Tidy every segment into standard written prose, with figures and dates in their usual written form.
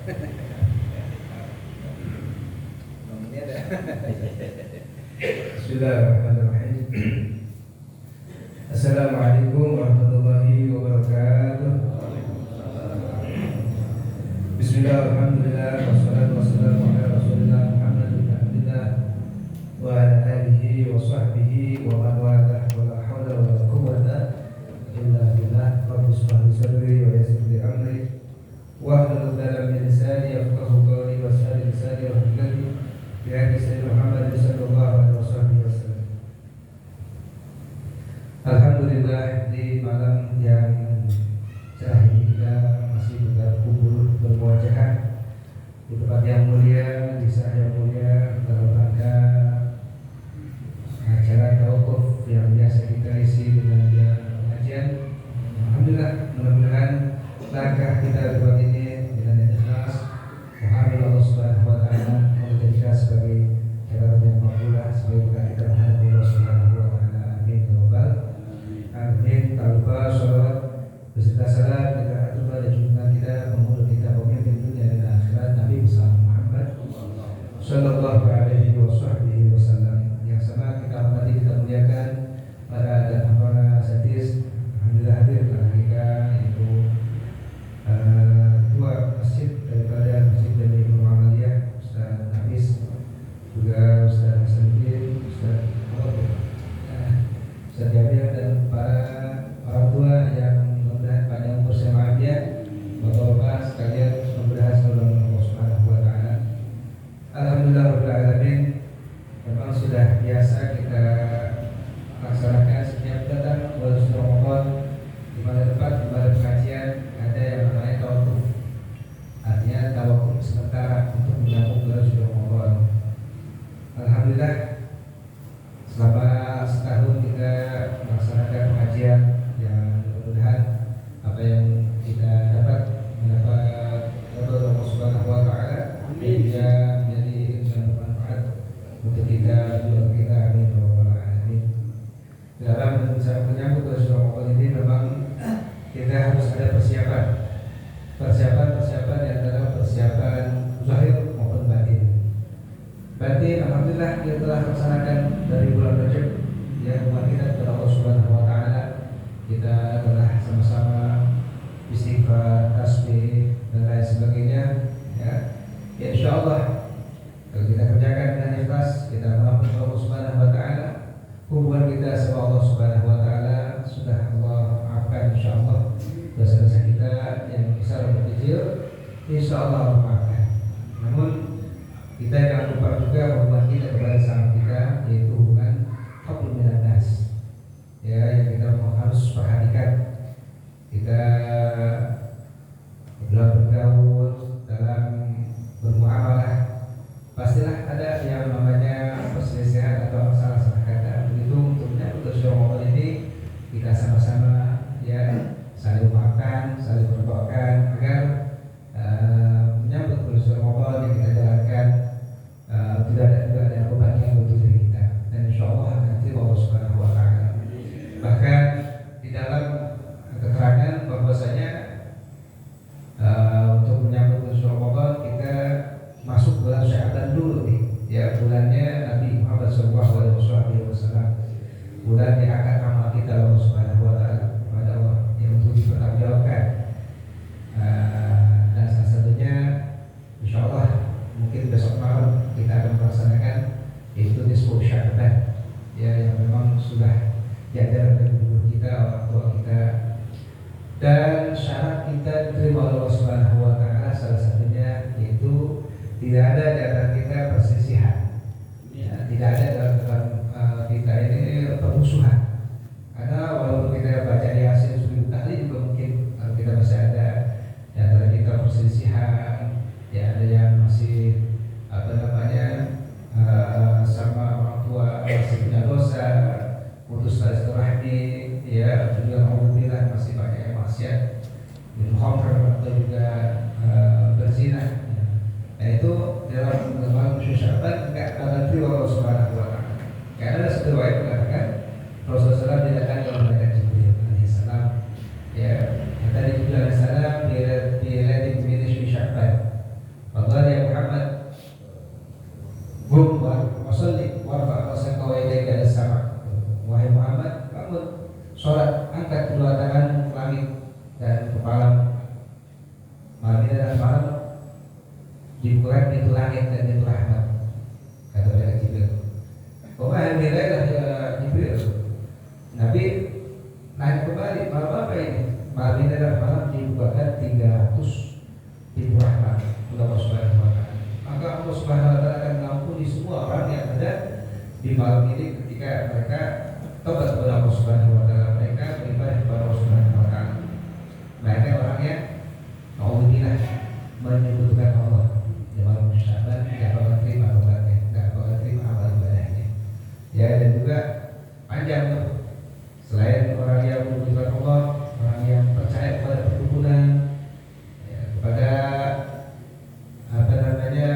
Bismillahirrahmanirrahim. Assalamualaikum warahmatullahi wabarakatuh. Bismillahirrahmanirrahim. Wassalatu wassalamu ala Rasulillah Muhammad bin Abdillah wa ala alihi wa sahbihi wa man walah wa la hawla wa la quwwata illa billah. Rabbi shrah li sadri wa yassir li amri wa hlul 'uqdatam min lisani yafqahu qawli was'al lisani wa hikmati bi hadis Muhammad sallallahu alaihi wasallam. Alhamdulillah, di malam yang cerah ini kita masih berkumpul bermuajahah di tempat yang mulia, di saat yang mulia, dalam rangka acara tawakuf yang biasa kita isi dengan pengajian. Alhamdulillah, mudah-mudahan langkah kita buat ini dengan ikhlas, menghargai Allah Subhanahu wa taala, menjadikan sebagai cara yang makbulah, sebagai bekal kita menghadap Allah Subhanahu wa taala. Amin ya rabbal alamin. Tanpa sholawat beserta salam kita atur pada junjungan kita, pemuda kita, pemimpin dunia dan akhirat, Nabi Muhammad sallallahu alaihi wasallam. Yang sama kita hormati, kita muliakan para dan para asatidz. Alhamdulillah hadir dalam kita yaitu dua masjid daripada Masjid Jami Muhammadiyah, Ustaz Hafiz, juga Ustaz Hasanuddin, Ustaz Jamil, dan para orang tua yang mudah-mudahan panjang umur semuanya, bapak-bapak sekalian, mudah-mudahan selalu Allah Subhanahu wa taala. Alhamdulillah rabbil alamin. Memang sudah biasa kita laksanakan setiap datang bulan suci Ramadan, di mana tempat di mana pengajian ada yang namanya tawakuf. Artinya tawakuf sementara untuk menyambung bulan suci Ramadan. Alhamdulillah, selama setahun kita melaksanakan pengajian yang mudah-mudahan apa yang kita dapat mendapat Allah Subhanahu wa taala hingga menjadi yang bermanfaat untuk kita juga kita. Amin ya rabbal alamin. Dalam menyambut bulan Ramadan ini memang kita harus ada persiapan yang adalah persiapan zahir maupun batin. Batin alhamdulillah kita telah laksanakan dari bulan Rajab, ya, hubungan kita kepada Allah Subhanahu wa taala. Kita telah sama-sama istighfar, tasbih dan lain sebagainya, ya. Ya insyaallah kalau kita kerjakan dengan ikhlas, kita mengampuni Allah Subhanahu wa taala, hubungan kita sama Allah Subhanahu wa taala sudah Allah maafkan insyaallah. Dosa-dosa kita yang besar dan kecil insyaallah Allah maafkan. Namun kita jangan lupa juga hubungan kita kepada sama kita, yaitu hubungan hablum minan nas, ya, yang kita harus perhatikan. Kita dalam bergaul, dalam bermuamalah, pastilah ada yang namanya perselisihan atau masalah kata. Begitu untuk menyambut Ramadan ini kita sama-sama, ya, saling memaafkan, saling berdoakan agar menyambut bulan Ramadan yang kita jalankan tidak ada kebahagiaan untuk diri kita, dan insyaallah nanti Allah Subhanahu wa taala. Bahkan di dalam keterangan bahwasanya untuk menyambut bulan Ramadan kita masuk bulan Sya'ban dulu nih, ya, bulannya Nabi Muhammad sallallahu alaihi wasallam, bulan yang akan amal kita Allah Subhanahu wa taala kepada Allah yang untuk dipertanggungjawabkan. Dan salah satunya insyaallah mungkin besok malam kita akan melaksanakan yaitu nisfu Sya'ban, ya, yang memang sudah diajarkan dari guru kita, orang tua kita, dan syarat kita diterima oleh Allah Subhanahu wa taala salah satunya yaitu tidak ada di antara kita perselisihan, ya, tidak ada dalam kita ini permusuhan. Karena walaupun kita baca di hasil studi tadi juga mungkin kita masih ada di antara kita perselisihan, ya, ada yang masih sama orang tua masih punya dosa, putus silaturahmi, ya, juga alhamdulillah masih banyak yang maksiat, minum khamr atau juga berzina. Nah itu dalam dibuka pintu langit dan pintu rahmat, kata mereka Jibril. Pokoknya hari Lailatul ya Jibril. Nabi naik kembali, malam apa ini? Malam ini adalah malam dibukakan 300 pintu rahmat oleh Allah Subhanahu wa Ta'ala. Maka Allah Subhanahu wa Ta'ala akan mengampuni semua orang yang ada di malam ini ketika mereka tobat kepada Allah Subhanahu wa Ta'ala, mereka beribadah kepada Allah Subhanahu wa Ta'ala. Mereka orang yang auzubillah menyebutkan Allah di malam Syaban, tidak bakal terima tobatnya, tidak bakal terima amal ibadahnya. Ya, dan juga panjang tuh. Selain orang yang menyebutkan Allah, orang yang percaya kepada perkebunan, ya, kepada apa namanya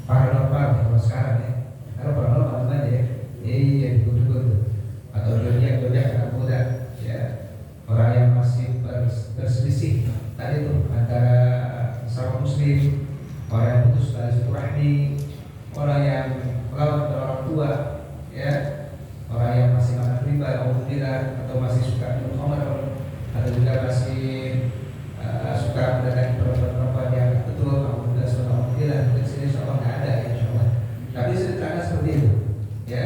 paranormal kalau sekarang ya. Kalau paranormal mana ya? Iya, dukun-dukun atau zodiak anak muda, ya. Orang yang masih berselisih tadi tuh antara sesama muslim, orang yang putus tali silaturahmi, orang yang melawan orang tua, ya. Orang yang masih makan riba, atau masih suka minum khamr, atau juga masih suka mendatangi perempuan-perempuan yang betul, alhamdulillah di sini insyaallah nggak ada, ya insyaallah. Tapi ceritakan seperti itu, ya.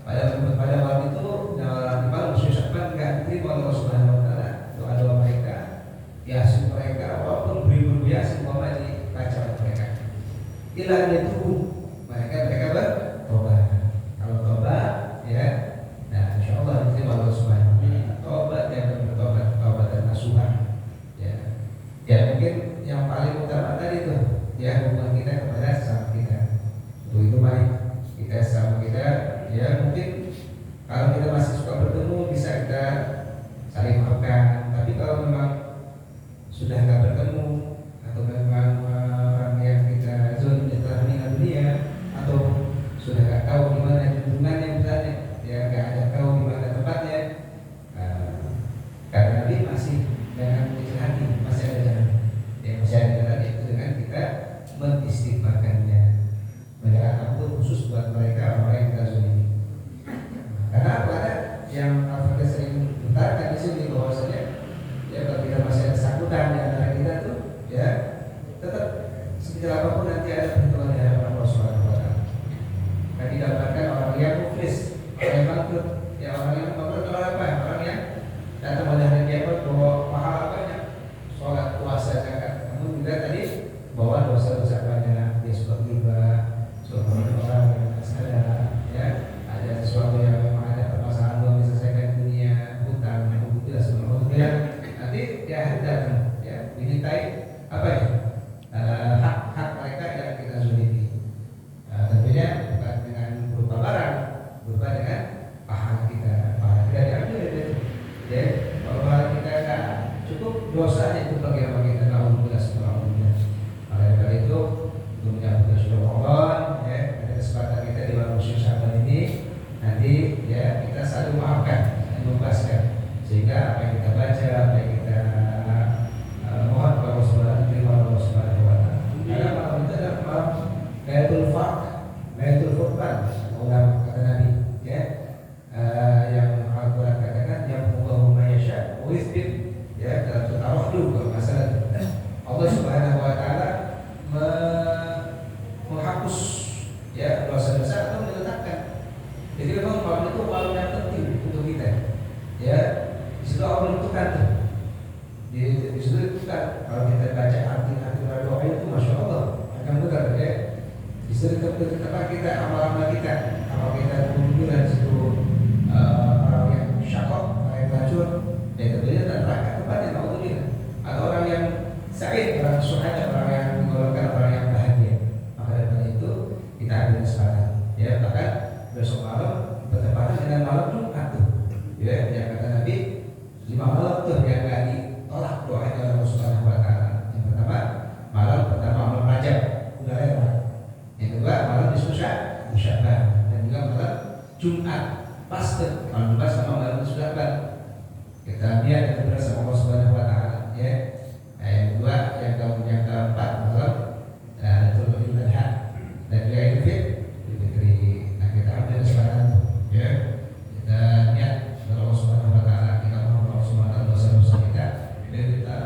Pada malam itu di malam Syaban nggak diterima oleh Allah Subhanahu wa Ta'ala doa-doa mereka, yasin mereka, walaupun beribu yasin Muhammad dibaca oleh mereka. Ila itu mereka bertobat. Kalau tobat, ya, nah insyaallah diterima oleh Allah Subhanahu wa Ta'ala. Tobat yang bertobat, tobat dan nasuha, ya. Ya mungkin yang paling utama tadi tuh, ya, hubungan kita kepada sesama kita. Untuk itu mari kita sama kita, ya, mungkin kalau kita masih suka bertemu bisa kita saling maafkan. Tapi kalau memang sudah nggak bertemu, atau memang orang yang kita zolim telah meninggal dunia, atau sudah nggak tahu di mana junjungannya misalnya, ya nggak ada tahu di mana tempatnya, karena Nabi masih dengan kecil hati, masih ada jalan, ya masih ada jalan, itu dengan kita mengistighfarkannya, menyerahkan ampun khusus buat mereka orang yang kita zalimi. Karena apa? Yang Al-Fatihah sering utarakan di sini bahwasanya, ya kalau kita masih ada sakutan di antara kita tuh, ya tetap sekecil apapun nanti ada perhitungan di hadapan Allah Subhanahu wa Ta'ala. Dan didapatkan orang yang muflis, orang yang bangkrut, ya orang yang bangkrut orang apa? Orang yang datang pada hari kiamat bawa pahala banyak, sholat, puasa, zakat, namun juga tadi bawa dosa-dosa banyak, dia suka riba, suka orang yang tidak sadar, ya ada sesuatu yang memang ada permasalahan belum diselesaikan di dunia, hutang, alhamdulillah sebelumnya, nanti dia datang, ya dimintai apa ya? Hak mereka yang kita zalimi. Tentunya bukan dengan berupa barang, berupa dengan pahala kita diambil itu. Ya, kalau pahala kita nggak cukup, dosa itu bagaimana kita alhamdulillah sebelumnya. Oleh karena itu, dunia kita sudah Ramadan, ya, ada kesempatan kita di bulan Syaban ini, nanti ya kita saling maafkan dan membebaskan, sehingga apa yang kita baca, apa yang kita mohon kepada Allah Subhanahu wa Ta'ala. Karena malam itu adalah malam Lailatul Furqan, ulama kata Nabi, ya, yang Al-Quran katakan yang Allahu ma yasha wa yuthbit, ya, dalam surah Al-Rahd kalau masalah Allah Subhanahu wa Ta'ala menghapus, ya, dosa-dosa atau meletakkan. Jadi memang malam itu malam yang penting untuk kita, ya. Di situ Allah menentukan tuh. Di situ kan kalau kita baca arti-arti doa itu, masya Allah, akan benar, ya. Di situ tempat kita, amal-amal kita, kalau kita menunjukkan di situ orang yang syakok, orang yang racun, ya tentunya neraka tempatnya, alhamdulillah. Atau orang yang sa'id, orang suhada, orang yang menggolongkan orang yang bahagia. Maka dari itu kita ambil kesempatan, ya. Bahkan besok malam bertepatan dengan malam Jumat tuh, ya, yang kata Nabi 5 malam tuh yang nggak ditolak doanya oleh Allah Subhanahu wa Ta'ala. Yang pertama malam malam Rajab, udah lewat. Yang kedua malam Syaban, dan juga malam Jumat pas tuh, malam Jumat sama malam Syaban. Kita lihat itu bersama Allah Subhanahu wa Ta'ala, ya. Nah, yang kedua, yang keempat malam Lailatul Adha, dan juga Idul Fitri. Nah, kita ambil kesempatan, ya. Kita niat kepada Allah Subhanahu wa Ta'ala, kita mohon Allah Subhanahu wa Ta'ala dosa-dosa kita, dan kita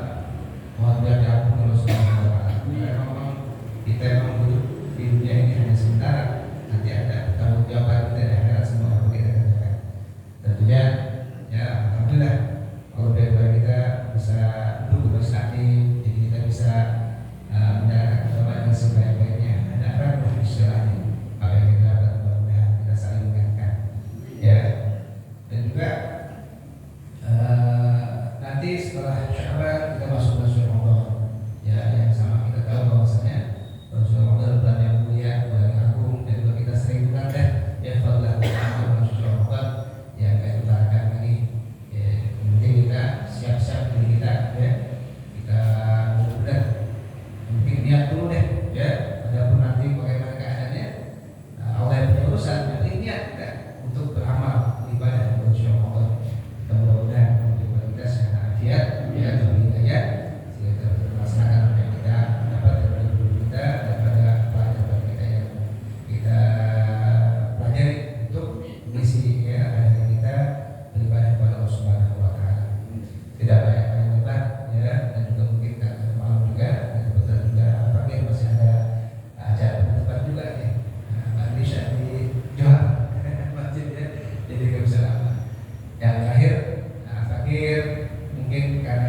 mungkin karena